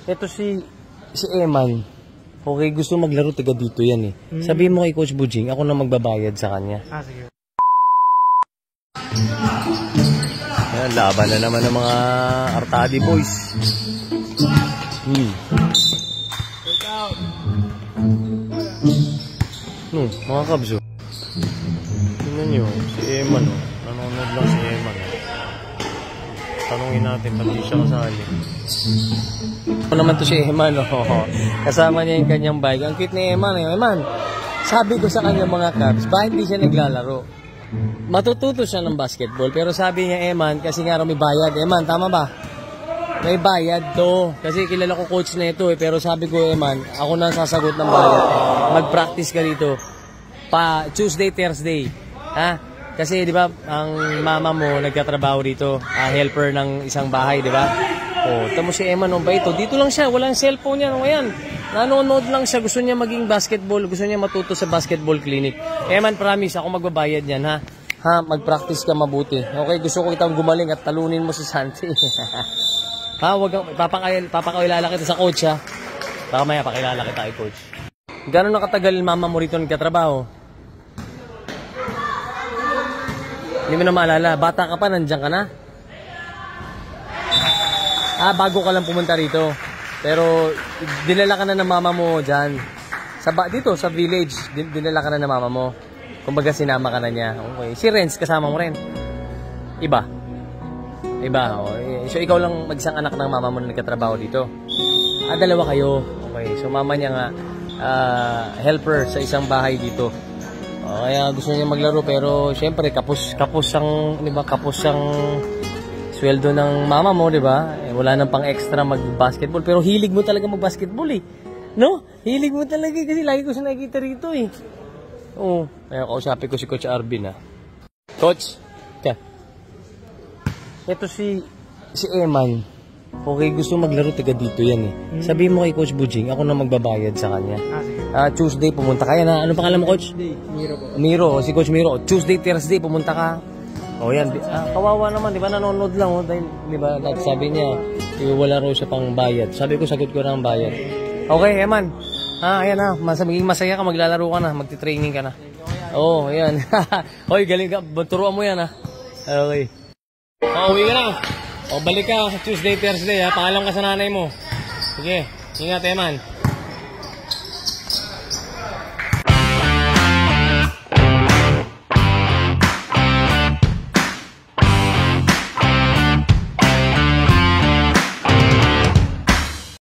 Ito si Eman. Okay, gusto maglaro, taga dito yan eh. Sabihin mo kay Coach Bujing, ako na magbabayad sa kanya. Sige. Ayan, laban na naman ng mga Artadi boys. Mga kabso. Tingnan nyo, si Eman oh. Nanonood lang si Eman oh. Tanungin natin, pati siya kasali. Ako naman to si Eman oh. Kasama niya yung kanyang bike. Ang cute ni Eman eh. Eman, sabi ko sa kanya mga kabs, ba hindi siya naglalaro? Matututo siya ng basketball. Pero sabi niya Eman, kasi nga may bayad. Eman, tama ba? May bayad to. Kasi kilala ko coach na ito eh. Pero sabi ko Eman, ako na sasagot ng bayad. Mag-practice ka dito. Pa Tuesday, Thursday. Ha? Kasi di ba ang mama mo nagtatrabaho dito, helper ng isang bahay, di ba? Oh, tamo si Eman ba ito? Dito lang siya, walang cellphone niya, ngayon. Nanonood lang siya, gusto niya maging basketball, gusto niya matuto sa basketball clinic. Eman, promise, ako magbabayad niyan, ha? Ha, mag-practice ka mabuti. Okay, gusto ko itang gumaling at talunin mo si Santi. Ha, wag papakilala kita sa coach, ha? Baka maya pakilala kita kay coach. Gano'n nakatagal mama mo rito nagtatrabaho? Hindi mo na maalala. Bata ka pa, nandiyan ka na? Bago ka lang pumunta rito. Pero, dinala ka na ng mama mo dyan. Dito, sa village, dinala ka na ng mama mo. Kumbaga, sinama ka na niya. Okay. Si Renz, kasama mo rin. Iba. Oh. So, ikaw lang mag-isang anak ng mama mo na nagkatrabaho dito. Dalawa kayo. Okay. So, mama niya nga, helper sa isang bahay dito. Kaya gusto niya maglaro pero syempre kapos ang sweldo ng mama mo, 'di ba? Wala nang pang extra mag-basketball pero hilig mo talaga mag-basketball eh. No? Hilig mo talaga kasi lagi ko siya nakikita rito eh. Oo, kaya kausapin ko si Coach Arvin Coach, ito si Eman. Okay, gusto maglaro, taga dito yan eh. Sabihin mo kay Coach Bujing, ako na magbabayad sa kanya. Sige. Tuesday pumunta ka yan. Ano pangalan mo, Coach? Miro po. Miro, si Coach Miro. Tuesday, Thursday pumunta ka. O yan, kawawa naman, di ba? Nanonood lang. Dahil, di ba, sabi niya, wala raw siya pang bayad. Sabi ko, sagot ko na ang bayad. Okay, Eman. Ayan na, maging masaya ka, maglalaro ka na, magti-training ka na. Oo, ayan. Hoy, galing ka, turuan mo yan Okay. Uwi ka na. Balik ka Tuesday, Thursday ha. Pangalam ka sa nanay mo. Sige, ingat Eman.